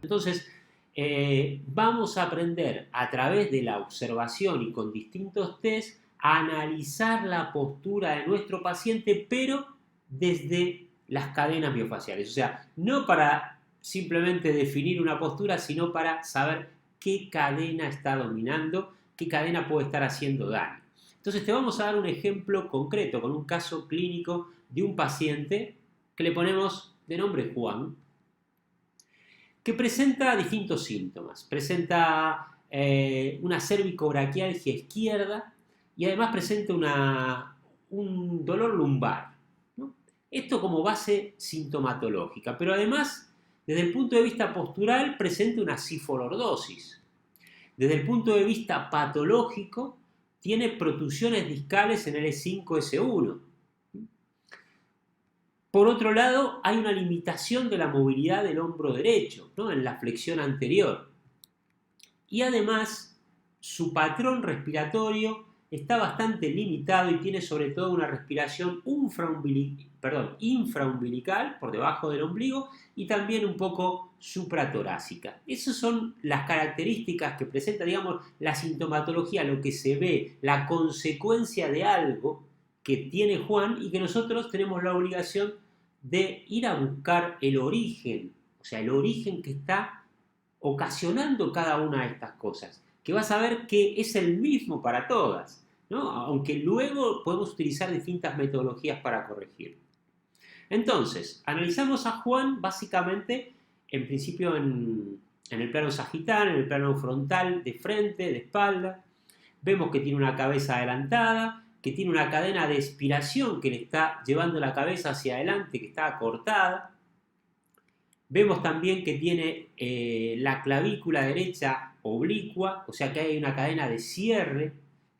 Entonces, vamos a aprender a través de la observación y con distintos test a analizar la postura de nuestro paciente, pero desde las cadenas miofaciales. O sea, no para simplemente definir una postura, sino para saber qué cadena está dominando, qué cadena puede estar haciendo daño. Entonces te vamos a dar un ejemplo concreto con un caso clínico de un paciente que le ponemos de nombre Juan, que presenta distintos síntomas. Presenta una cervicobraquialgia izquierda y además presenta un dolor lumbar, ¿no? Esto como base sintomatológica, pero además, desde el punto de vista postural, presenta una cifalordosis. Desde el punto de vista patológico, tiene protusiones discales en el E5-S1. Por otro lado, hay una limitación de la movilidad del hombro derecho, ¿no?, en la flexión anterior. Y además, su patrón respiratorio está bastante limitado y tiene sobre todo una respiración infraumbilical, por debajo del ombligo, y también un poco supratorácica. Esas son las características que presenta, digamos, la sintomatología, lo que se ve, la consecuencia de algo que tiene Juan y que nosotros tenemos la obligación de ir a buscar el origen, o sea, el origen que está ocasionando cada una de estas cosas, que vas a ver que es el mismo para todas, ¿no? Aunque luego podemos utilizar distintas metodologías para corregir. Entonces, analizamos a Juan básicamente, en principio en el plano sagital, en el plano frontal, de frente, de espalda. Vemos que tiene una cabeza adelantada, que tiene una cadena de expiración que le está llevando la cabeza hacia adelante, que está acortada. Vemos también que tiene la clavícula derecha oblicua, o sea que hay una cadena de cierre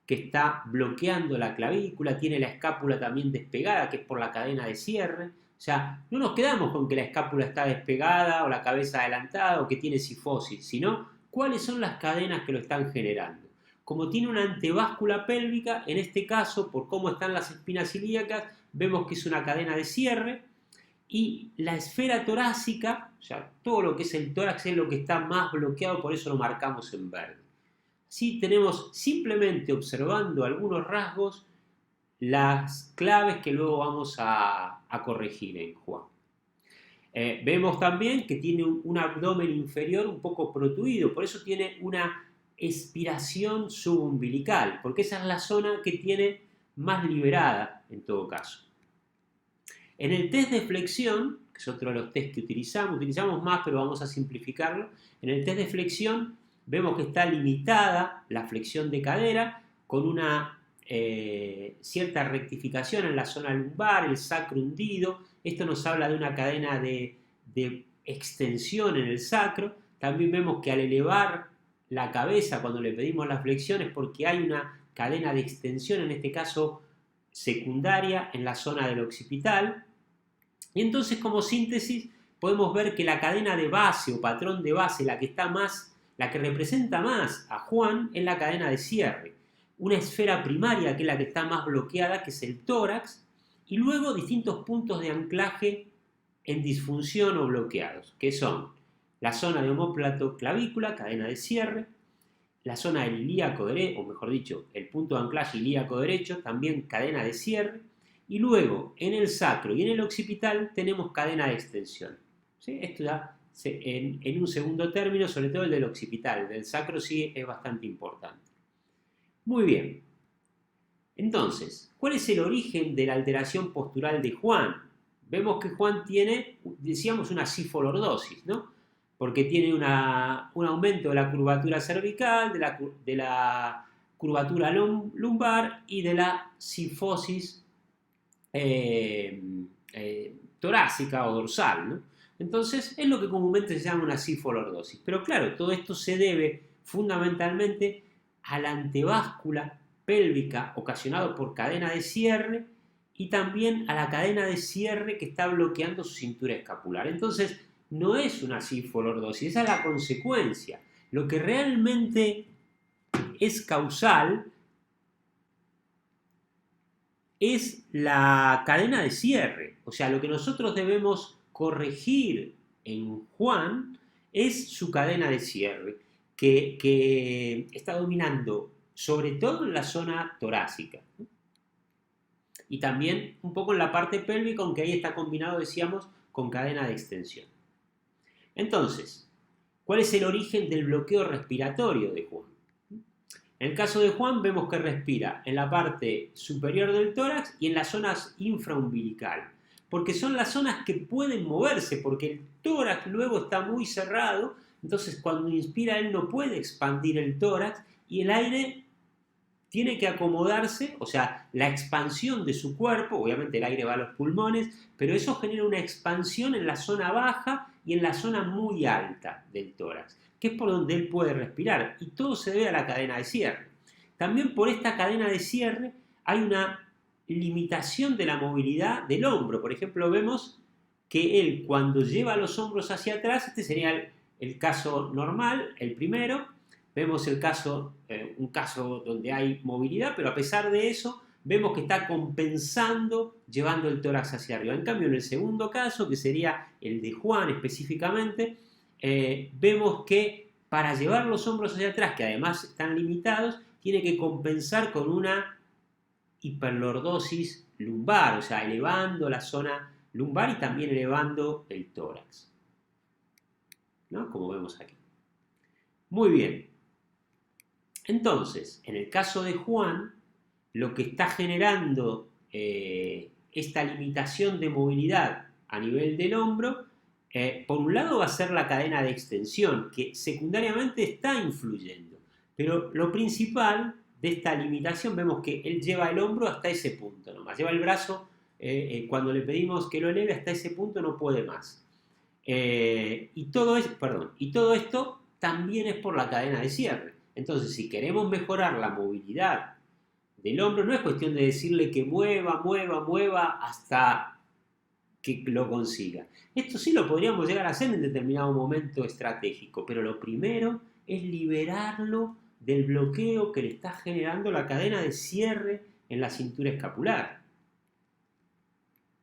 que está bloqueando la clavícula, tiene la escápula también despegada, que es por la cadena de cierre. O sea, no nos quedamos con que la escápula está despegada o la cabeza adelantada o que tiene cifosis, sino cuáles son las cadenas que lo están generando. Como tiene una antebáscula pélvica, en este caso, por cómo están las espinas ilíacas, vemos que es una cadena de cierre. Y la esfera torácica, o sea, todo lo que es el tórax es lo que está más bloqueado, por eso lo marcamos en verde. Así tenemos, simplemente observando algunos rasgos, las claves que luego vamos a corregir en Juan. Vemos también que tiene un abdomen inferior un poco protuido, por eso tiene una expiración subumbilical, porque esa es la zona que tiene más liberada en todo caso. En el test de flexión, que es otro de los test que utilizamos más, pero vamos a simplificarlo. En el test de flexión vemos que está limitada la flexión de cadera con una cierta rectificación en la zona lumbar, el sacro hundido. Esto nos habla de una cadena de extensión en el sacro. También vemos que al elevar la cabeza cuando le pedimos la flexión es porque hay una cadena de extensión, en este caso secundaria, en la zona del occipital. Y entonces, como síntesis, podemos ver que la cadena de base o patrón de base, la que representa más a Juan, es la cadena de cierre. Una esfera primaria, que es la que está más bloqueada, que es el tórax, y luego distintos puntos de anclaje en disfunción o bloqueados, que son la zona de omóplato clavícula, cadena de cierre, la zona del ilíaco derecho, o mejor dicho, el punto de anclaje ilíaco derecho, también cadena de cierre, y luego en el sacro y en el occipital tenemos cadena de extensión. ¿Sí? Esto ya en un segundo término, sobre todo el del occipital, el del sacro sí es bastante importante. Muy bien. Entonces, ¿cuál es el origen de la alteración postural de Juan? Vemos que Juan tiene, decíamos, una cifalordosis, ¿no? Porque tiene un aumento de la curvatura cervical, de la curvatura lumbar y de la cifosis torácica o dorsal, ¿no? Entonces es lo que comúnmente se llama una cifalordosis. Pero claro, todo esto se debe fundamentalmente a la antebáscula pélvica ocasionado por cadena de cierre y también a la cadena de cierre que está bloqueando su cintura escapular. Entonces no es una cifalordosis, esa es la consecuencia. Lo que realmente es causal es la cadena de cierre. O sea, lo que nosotros debemos corregir en Juan es su cadena de cierre, que está dominando sobre todo en la zona torácica. Y también un poco en la parte pélvica, aunque ahí está combinado, decíamos, con cadena de extensión. Entonces, ¿cuál es el origen del bloqueo respiratorio de Juan? En el caso de Juan vemos que respira en la parte superior del tórax y en las zonas infraumbilical, porque son las zonas que pueden moverse, porque el tórax luego está muy cerrado, entonces cuando inspira él no puede expandir el tórax y el aire tiene que acomodarse, o sea, la expansión de su cuerpo, obviamente el aire va a los pulmones, pero eso genera una expansión en la zona baja y en la zona muy alta del tórax, que es por donde él puede respirar, y todo se debe a la cadena de cierre. También por esta cadena de cierre hay una limitación de la movilidad del hombro. Por ejemplo, vemos que él cuando lleva los hombros hacia atrás, este sería el caso normal, el primero. Vemos el caso, un caso donde hay movilidad, pero a pesar de eso, vemos que está compensando llevando el tórax hacia arriba. En cambio, en el segundo caso, que sería el de Juan específicamente, vemos que para llevar los hombros hacia atrás, que además están limitados, tiene que compensar con una hiperlordosis lumbar, o sea, elevando la zona lumbar y también elevando el tórax, ¿no? Como vemos aquí. Muy bien. Entonces, en el caso de Juan, lo que está generando esta limitación de movilidad a nivel del hombro, por un lado va a ser la cadena de extensión, que secundariamente está influyendo. Pero lo principal de esta limitación, vemos que él lleva el hombro hasta ese punto nomás. Lleva el brazo, cuando le pedimos que lo eleve hasta ese punto no puede más. Y todo esto también es por la cadena de cierre. Entonces, si queremos mejorar la movilidad del hombro, no es cuestión de decirle que mueva hasta que lo consiga. Esto sí lo podríamos llegar a hacer en determinado momento estratégico, pero lo primero es liberarlo del bloqueo que le está generando la cadena de cierre en la cintura escapular.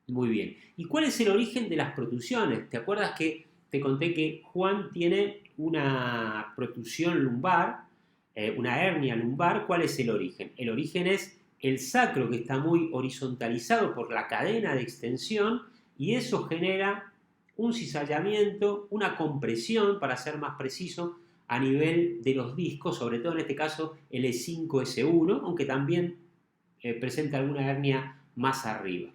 Muy bien. ¿Y cuál es el origen de las protusiones? ¿Te acuerdas que te conté que Juan tiene una protusión lumbar, una hernia lumbar? ¿Cuál es el origen? El origen es el sacro, que está muy horizontalizado por la cadena de extensión, y eso genera un cizallamiento, una compresión, para ser más preciso, a nivel de los discos, sobre todo en este caso el E5-S1, aunque también presenta alguna hernia más arriba.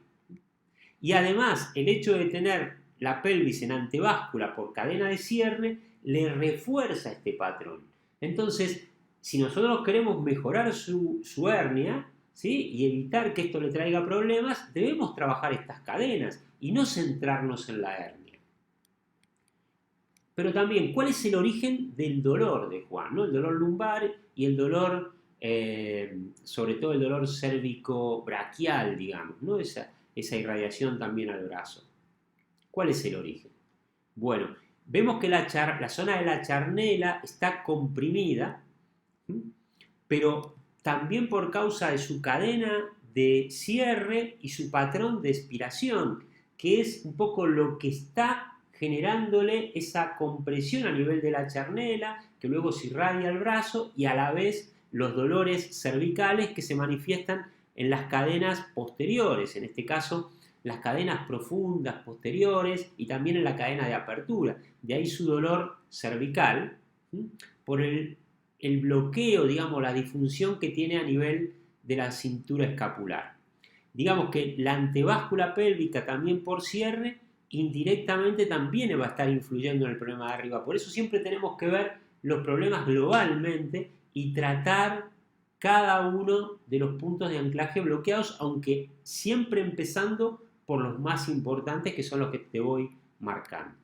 Y además, el hecho de tener la pelvis en antebáscula por cadena de cierre le refuerza este patrón. Entonces, si nosotros queremos mejorar su hernia, ¿sí?, y evitar que esto le traiga problemas, debemos trabajar estas cadenas y no centrarnos en la hernia. Pero también, ¿cuál es el origen del dolor de Juan, ¿no? El dolor lumbar y el dolor, sobre todo el dolor cérvico-braquial, digamos, ¿no? Esa irradiación también al brazo. ¿Cuál es el origen? Bueno, vemos que la zona de la charnela está comprimida, pero también por causa de su cadena de cierre y su patrón de expiración, que es un poco lo que está generándole esa compresión a nivel de la charnela, que luego se irradia al brazo, y a la vez los dolores cervicales que se manifiestan en las cadenas posteriores, en este caso las cadenas profundas posteriores y también en la cadena de apertura. De ahí su dolor cervical, por el bloqueo, digamos, la disfunción que tiene a nivel de la cintura escapular. Digamos que la antebáscula pélvica también por cierre, indirectamente también va a estar influyendo en el problema de arriba. Por eso siempre tenemos que ver los problemas globalmente y tratar cada uno de los puntos de anclaje bloqueados, aunque siempre empezando por los más importantes, que son los que te voy marcando.